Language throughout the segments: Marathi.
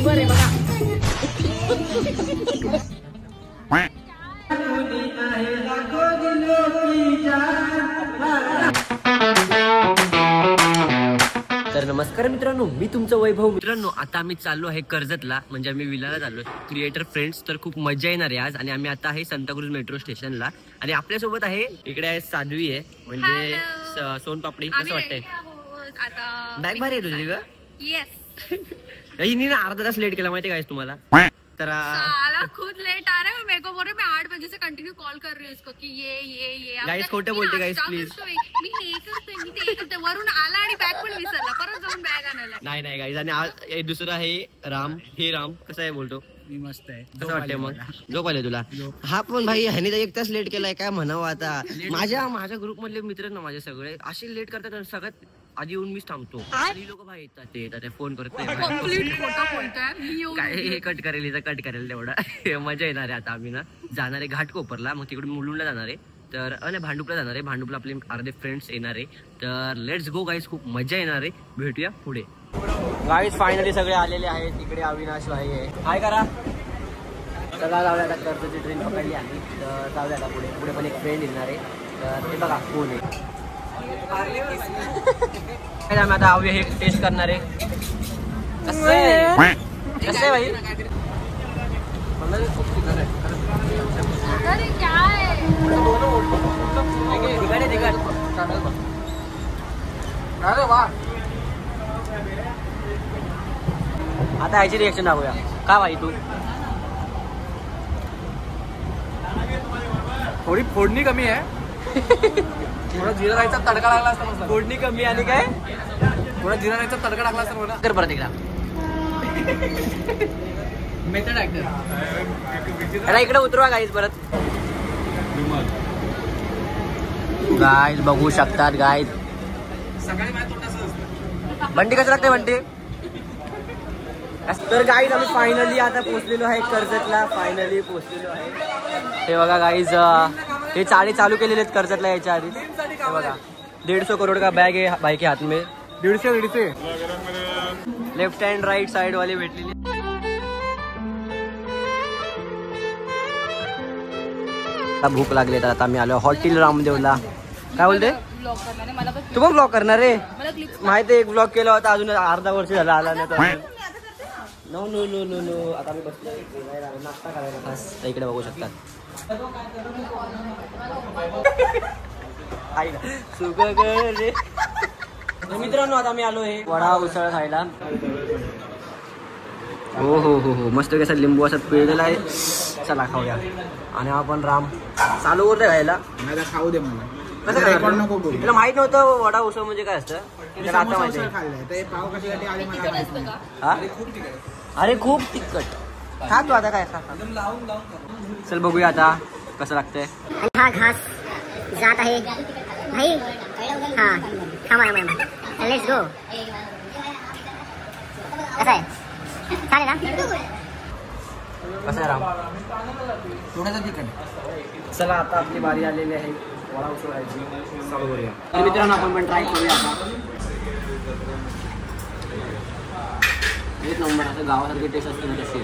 रिव्हर आहे बघा. तर नमस्कार मित्रांनो, मी तुमचं वैभव. मित्रांनो आता आम्ही चाललो आहे कर्जतला, म्हणजे आम्ही विलाला चाललो क्रिएटर फ्रेंड्स. तर खूप मजा येणार आहे आज. आणि आम्ही आता आहे सांताक्रूज मेट्रो स्टेशनला आणि आपल्यासोबत आहे इकडे आहे साध्वी आहे, म्हणजे सोनपापडी. कसं वाटतंय? बॅग भारी आहे तुझी ग. हिने ना अर्धा तास लेट केला माहिती काय तुम्हाला. तर खुद लेट आ रहा है मेरे को बोल रहे मैं 8 बजे से कंटिन्यू कॉल कर रही हूँ इसको कि ये गाइस खोटे बोलते गाइस प्लीज. मी हे करते वरून आला आणि बॅग पण विसरला, परत जाऊन बॅग आणायला. नाही गाइस. आणि दुसरा आहे राम. हे राम कसं आहे बोलतो? मी मस्त आहे. कसं वाटतंय मग? झोप आले तुला? हा पण भाई ह्याने तर 1 तास लेट केलाय, काय म्हणावं आता. माझ्या ग्रुप मधले मित्र ना माझे सगळे असे लेट करतात. सगळ्यात आधी येऊन मीच थांबतो. लोक भाई येतात फोन करत काय हे कट करेल तेवढा. मजा येणार आहे. आता आम्ही ना जाणार आहे घाटकोपरला, मग तिकडून मुलुंडला जाणार आहे. तर भांडुपला जाणार आहे. भांडुपला आपले अर्धे फ्रेंड्स येणार आहे. तर लेट्स गो गाईज, खूप मजा येणार आहे. भेटूया पुढे. गाईज फायनली सगळे आलेले आहेत. तिकडे अविनाश भाई आहे. हाय करा. चला जाऊया आता. कर्जतची ट्रेन पकडली आम्ही, तर जाऊया आता पुढे पण एक फ्रेंड येणार आहे. तर ते बघा कोण आहे. आम्ही आता आऊया हे टेस्ट करणार आहे. कसं आहे भाई? आता ह्याची रिएक्शन दाखवूया. का भाई तू थोडी फोडणी कमी आहे. थोडा जिरा राईचा तडका लागला असता मस्त. फोडणी कमी आणि काय थोडा जिरा राईचा तडका लागला असता मला. कर परत एकदा. Method actor. त्याला इकडे उतरवा गाईज परत. गाईज बघू शकतात गाईज. सकाळी माझ्या तोंडाचं असतं. बंटी कसं लागते बंटी? तर गाईज आम्ही फायनली आता पोहोचलेलो आहे कर्जतला. फायनली पोहोचलेलो आहे. हे बघा गाईज, हे चाळी चालू केलेले आहेत कर्जतला याच्या आधी. हे बघा 150 करोड का बॅग आहे भाई के हाथ में. 150 लेफ्ट हँड राईट साइड वाले भेटलेले. भूक लागली तर आता आम्ही आलो हॉटेल रामदेवला. काय बोलते? तू पण ब्लॉग करणार रे? माहिती एक ब्लॉग केला होता, अजून अर्धा वर्ष झाला आला नाही. तर no no no no no. आता मी बसलो नाश्ता करायला खास. इकडे बघू शकतात. मित्रांनो आता मी आलो आहे वडा उसळ खायला. हो हो हो हो मस्त कसं लिंबू असं पिळलेला आहे. चला खाऊया. आणि आपण राम चालू करतोय खायला. खाऊ दे मला. कसं तुला माहित नव्हतं वडा उसळ म्हणजे काय असतं? आता माहिती. अरे खूप तिखट. खा तू आता काय खा. चल बघूया आता कसं लागतंय. हा घास जात आहे भाई. हा थांबा लेट्स गो. कसं आहे? चालेल ना? कसं आहे राम? थोडासा तिखट. चला आता आपली बारी आलेली आहे वडा उसळ खायची. चालू करूया. तर मित्रांनो आपण पण ट्राय करूया आता. एक नंबर असं गावासारखी टेस्ट असते ना तशी.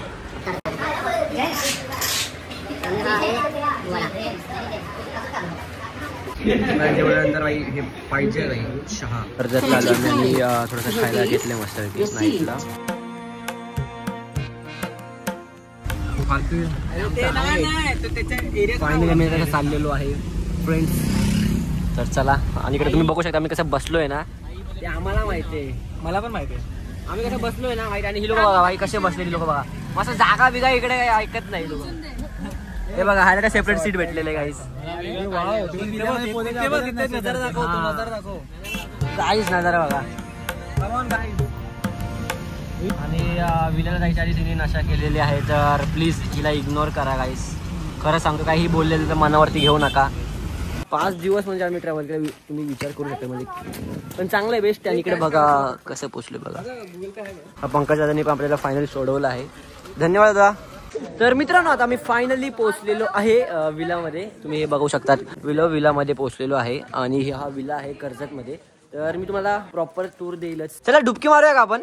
जेवल्यानंतर बाई हे पाहिजे बाई चहा. कर्जतला आलो आणि थोडंसं खायला घेतलं मस्त नाईटला. फायनली मी आता चाललेलो आहे फ्रेंड्स. तर चला. आणि इकडे तुम्ही बघू शकता आम्ही कसं बसलोय ना, ते आम्हाला माहिती आहे. मला पण माहिती आहे आम्ही कसं बसलोय ना माहिती. आणि ही लोक बघा भाई कसे बसलेली लोक बघा. मस्त जागा बिगा इकडे ऐकत नाही लोक. हे बघा ह्याला काय सेपरेट सीट भेटलेले गाईस. गाईस नजारा बघा. आणि विल्याला जायच्या आधी तिने नशा केलेली आहे. तर प्लीज तिला इग्नोर करा गाईस. खरं सांगतो काही बोललेलं तर मनावरती घेऊ नका. 5 दिवस म्हणजे आम्ही ट्रॅव्हल केलं. तुम्ही विचार करू शकता म्हणजे पण चांगलं आहे बेस्ट. आणि इकडे बघा कसं पोचलो बघा. पंकज दादांनी पण आपल्याला फायनली सोडवलं आहे. धन्यवाद दादा. तर मित्रांनो आता मी फायनली पोहोचलेलो आहे विलामध्ये. तुम्ही हे बघू शकतात विलामध्ये पोहोचलेलो आहे. आणि हा विला आहे कर्जतमध्ये. तर मी तुम्हाला प्रॉपर टूर देईलच. चला डुबकी मारूया का आपण?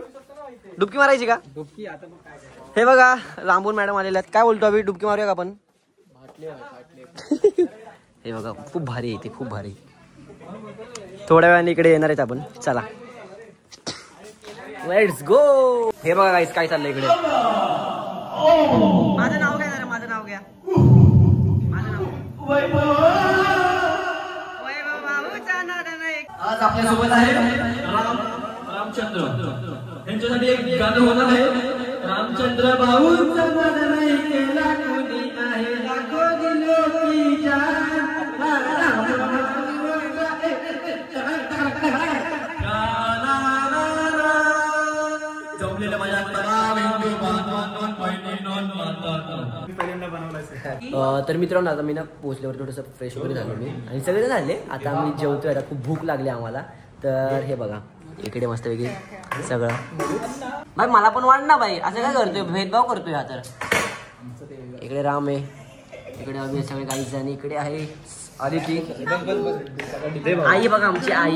डुबकी मारायची का? डुबकी आता मग काय हे बघा लांबून मॅडम आलेल्या आहेत. काय बोलतो अभि, डुबकी मारूया का आपण? हे बघा खूप भारी आहे ते, खूप भारी. थोड्या वेळाने इकडे येणार आहेत आपण. चला लेट्स गो. हे बघा गाईस काय चाललंय इकडे. माझं नाव काय जरा, माझं नाव घ्या. माझं नाव आज आपल्या सोबत आहे रामचंद्र. यांच्यासाठी एक गाणं होणार आहे. रामचंद्र भाऊंचा नाही केला कोणी आहे लाखो दिलोकीच्या. जमलेलं माझ्या तर मित्रांनो आता मी ना पोहोचल्यावर थोडंसं फ्रेश वगैरे झालो मी आणि सगळे झाले. आता आम्ही जेवतोय. आता खूप भूक लागली आम्हाला. तर हे बघा इकडे मस्त वेगळी सगळं. भाई मला पण वाढ ना भाई, असं काय करतोय, भेदभाव करतोय हा. तर इकडे राम आहे, इकडे आम्ही सगळे गाईच आणि इकडे आहे आदिती. आई बघा आमची आई.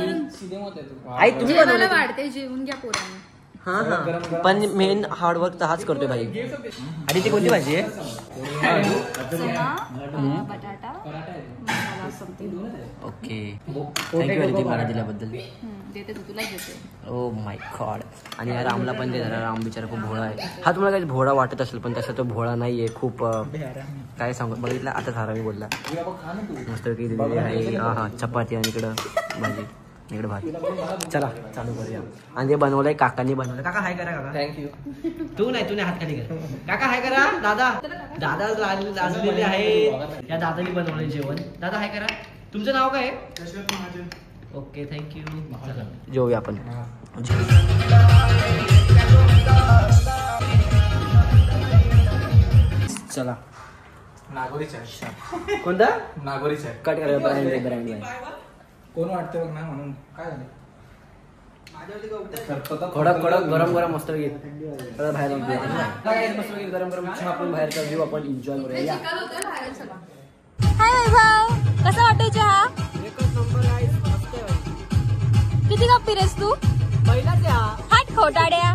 आई तुम्ही जेवायला वाढते, जेवून घ्या पोरांना. हा हा पण मेन हार्डवर्क तर हाच करतोय भाई. आणि ती कोणती भाजी आहे? बटाटा ओके थँक्यू आदिती मला दिल्याबद्दल. देते तू, तुलाच देते. Oh my God. आणि या रामला पण देणार. राम बिचारा खूप भोळा आहे. हा तुम्हाला काही भोळा वाटत असेल पण तसा तो भोळा नाहीये. खूप काय सांगू बघितलं आता सारा मी बोलला. मस्त दिलेली आहे. हा चपाती आणि इकडं भाजी, इकडे भात. चला चालू करूया. आणि ते बनवलंय काकांनी बनवलंय. काका हाय करा. काका थँक्यू. तू नाही हात खाली कर. काका हाय करा. दादा दादा लाजलेले आहे. या दादानी बनवलंय जेवण. दादा हाय करा. तुमचं नाव काय आहे? Okay thank you. जेवूया आपण. चला नागोरी चाय. कोणता? नागोरी चाय कट करा. ब्रँड कोण वाटतं बघ ना म्हणून. काय झालं थोडा कडक गरम गरम मस्त बाहेर मस्त गरम गरम चहा आपण बाहेरचा व्ह्यू आपण एन्जॉय करूया. हाय वैभव, कसा वाटतोय चहा? किती कप पिरेस तू? पहिला चहा. हाट खोटाड्या.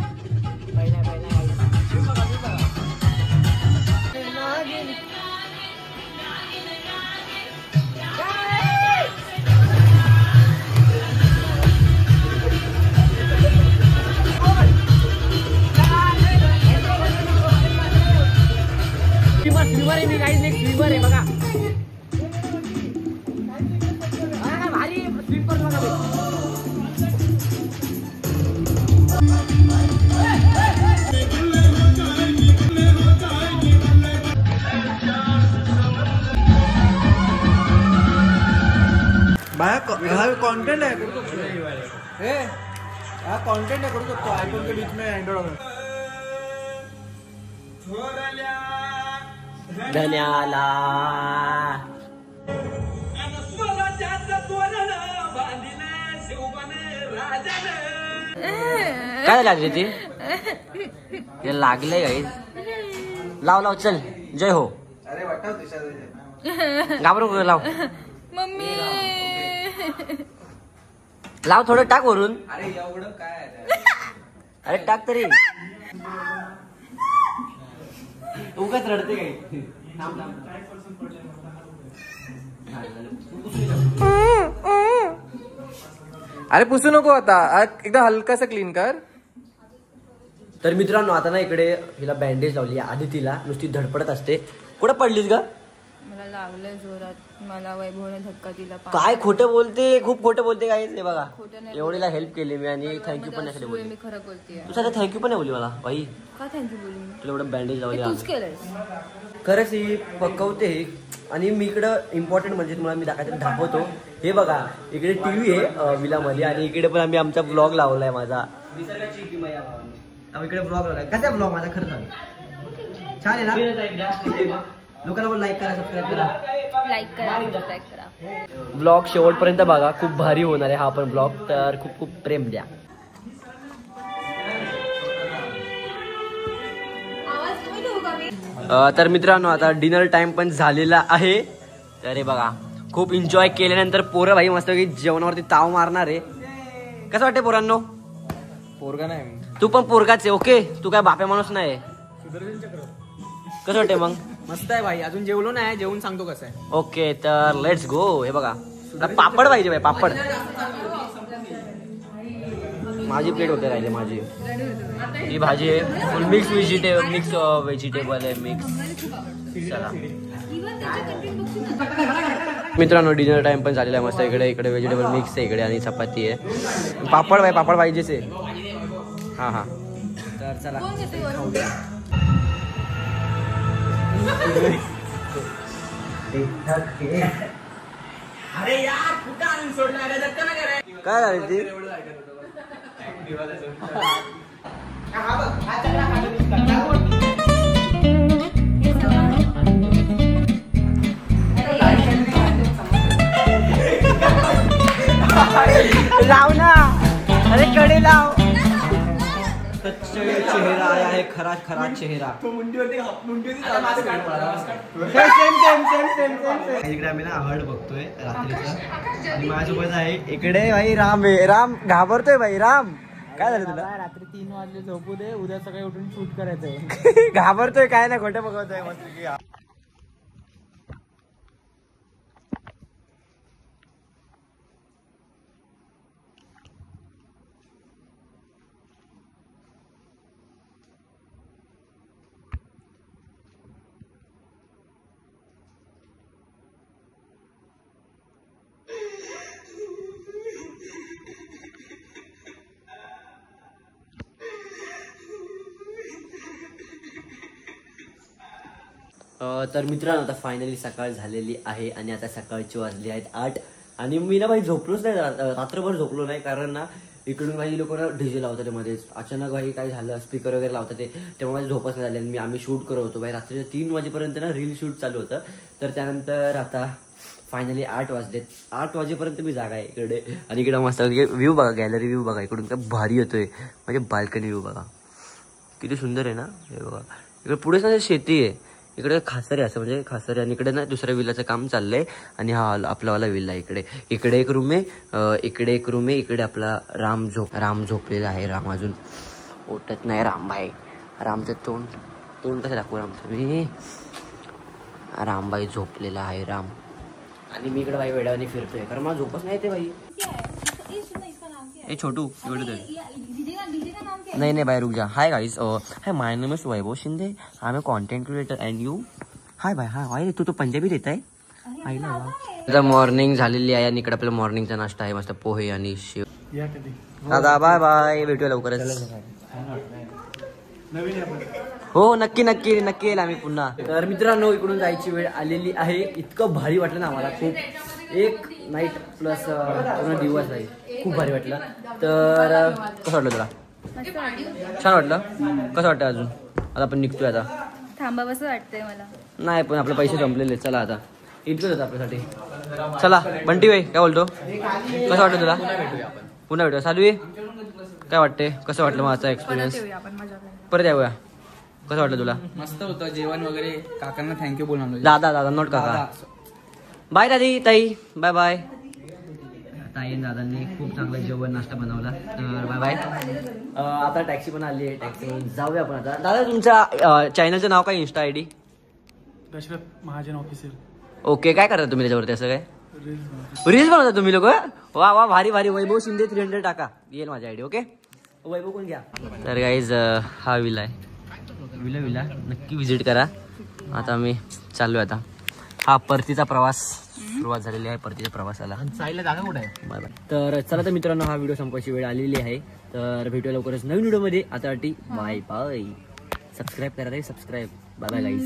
स्विमर आहे मी काही नेक्स्ट स्विमर आहे बघा. भारी स्विम करतो बघा. हा कॉन्टेंट आहे करू शकतो. हा कॉन्टेंट आहे करू शकतो. आयफोन के बीच में एंड्रॉइड. धन्याला काय लागले ते लागले गाईज. लाव लाव चल. जय हो. अरे वाटतं घाबरू लाव. मम्मी लाव थोडं टाक वरून. अरे एवढं काय. अरे टाक तरी. उगाच रडते काही. अरे पुसू नको आता. एकदा हलकासा क्लीन कर. तर मित्रांनो आता ना इकडे हिला बँडेज लावली. आधी तिला नुसती धडपडत असते. कुठं पडलीस ग? मला लागलंय जोरात. मला वैभवने धक्का दिला. काय खोटं बोलते, खूप खोटं बोलते काय. हे बघा खोटं नाही. एवढीला हेल्प केली मी आणि थँक्यू पण नाही बोलली. मी खरं बोलतेय. तू सध्या थँक्यू पण नाही बोलली मला बाई. का थँक्यू बोलू मी? तुला एवढं बँडेज लावली. तूच केलंयस. खरंच ही पकवते. आणि मी इकडं इम्पॉर्टंट म्हणजे तुम्हाला मी दाखवतो. हे बघा इकडे टीव्ही आहे विलामध्ये आणि इकडे पण आम्ही आमचा ब्लॉग लावलाय माझा. इकडे ब्लॉग लावलाय. कसा ब्लॉग माझा खरं सांग. छान आहे ना. लोकांना पण लाईक करा, सबस्क्राईब करा. लाईक करा, सबस्क्राईब करा. ब्लॉग शेवटपर्यंत बघा. खूप भारी होणार आहे हा पण ब्लॉग. तर खूप खूप प्रेम द्या. तर मित्रांनो आता डिनर टाइम पण झालेला आहे. तर हे बघा खूप एन्जॉय केल्यानंतर पोरं भाई मस्त जेवणावरती ताव मारणार आहे. कसं वाटतंय पोरांनो? पोरगा नाही तू पण पोरगाच आहे ओके, तू काय बाप्या माणूस नाही. कसं वाटते मग? मस्त आहे भाई, अजून जेवलो नाही, जेवून सांगतो कसं आहे. ओके तर लेट्स गो. हे बघा पापड पाहिजे भाई, पापड. माझी प्लेट होते राहिले माझी. ही भाजी आहे फुल मिक्स व्हेजिटेबल आहे मिक्स. चला मित्रांनो डिनर टाइम पण झालेला आहे मस्त. इकडे व्हेजिटेबल मिक्स आहे इकडे आणि चपाती आहे. पापड भाई, पापड पाहिजेच आहे. हा हा तर चला खाऊया. अरे यार कुठं आणून सोडला काय झालं ती? लाव ना, अरे कडे लाव. चेहरा आया है, खरा खरा चेहरा. इकडे आम्ही ना आहट बघतोय रात्रीचा आणि माझ्यासोबत आहे इकडे भाई राम आहे. राम घाबरतोय भाई. राम काय झालं तुला? रात्री 3 वाजले झोपू दे, उद्या सकाळी उठून शूट करायचंय. घाबरतोय काय ना खोटं बघतोय मस्त. तर मित्रांनो आता फायनली सकाळ झालेली आहे आणि आता सकाळची वाजली आहेत 8 आणि मी ना भाई झोपलोच नाही, रात्रभर झोपलो नाही. कारण ना इकडून काही लोक ना डीजे लावतात मध्येच. अचानक भाई काय झालं, स्पीकर वगैरे लावतात ते, तेव्हा माझी झोपच नाही झाली. आम्ही शूट करत होतो भाई रात्रीच्या 3 वाजेपर्यंत ना रील शूट चालू होतं. तर त्यानंतर आता फायनली 8 वाजलेत. 8 वाजेपर्यंत मी जागा आहे इकडे. आणि इकडे मस्त व्ह्यू बघा, गॅलरी व्ह्यू बघा इकडून काय भारी येतोय. म्हणजे बाल्कनी व्ह्यू बघा किती सुंदर आहे ना. हे बघा इकडे पुढेच ना शेती आहे, इकडे खासरे असं म्हणजे खासरे. आणि इकडे ना दुसऱ्या विल्लाचं काम चाललंय आणि हा आपलावाला विल्ला इकडे. इकडे एक रूम आहे, इकडे आपला राम झोपलेला आहे. राम अजून उठत नाही. राम भाई, रामचं तोंड कसं दाखवू रामचं मी. रामबाई झोपलेला आहे राम. आणि मी इकडे बाई वेळाने फिरतोय कारण मला झोपच नाही ते बाई. ए छोटू नहीं भाई रुक जा. Hi guys, hi my name is Vaibhav Shinde, I am a content creator and you. Hi भाई, हाय तू तो पंजाबी देत आहे. आता मॉर्निंग झालेली आहे आणि इकडे आपला मॉर्निंगचा नाश्ता आहे मस्त पोहे आणि शेव. दादा बाय बाय, भेटूया लवकरच. हो नक्की येईल आम्ही पुन्हा. तर मित्रांनो इकडून जायची वेळ आलेली आहे. इतकं भारी वाटलं ना आम्हाला खूप. एक नाईट प्लस पूर्ण दिवस आहे, खूप भारी वाटलं. तर कसं वाटलं तुला? छान वाटलं. कसं वाटतं अजून? आता आपण निघतोय. आता थांबा बस वाटतंय मला. नाही पण आपले पैसे संपलेले. चला आता इतकंच होतं आपल्यासाठी. चला बंटी भाई काय बोलतो? कसं वाटतं तुला? पुन्हा भेटूया. सालवी काय वाटते? कसं वाटलं माझा एक्सपिरियन्स? परत येऊया. कसं वाटलं तुला? मस्त होतं जेवण वगैरे. काकांना थँक्यू बोलणार. दादा नोट काका. बाय दादी ताई, बाय बाय. ताई दादांनी खूप चांगलं जेवण नाश्ता बनवला. तर बाय बाय. आता टॅक्सी पण आली आहे, टॅक्सी जाऊया आपण आता. दादा तुमच्या चॅनलचं नाव काय? Insta ID? Dashrath Mahajan official. Okay. काय करता तुम्ही त्याच्यावरती? असं काय रील्स बनवता तुम्ही लोक? वा भारी. वैभव शिंदे 300 टाका, येईल माझ्या ID. ओके वैभव कोण घ्या. तर गाईज हा विला आहे. विला नक्की व्हिजिट करा. आता आम्ही चाललो आता. हा परतीचा प्रवास सुरुवात झालेली आहे. परतीच्या प्रवासाला साईडला जागा कुठे आहे? Bye bye. तर चला तर मित्रांनो हा व्हिडिओ संपवायची वेळ आलेली आहे. तर भेटूया लवकरच नवीन व्हिडिओमध्ये. आता बाय बाय. सबस्क्राईब करा रे, सबस्क्राईब. Bye bye guys.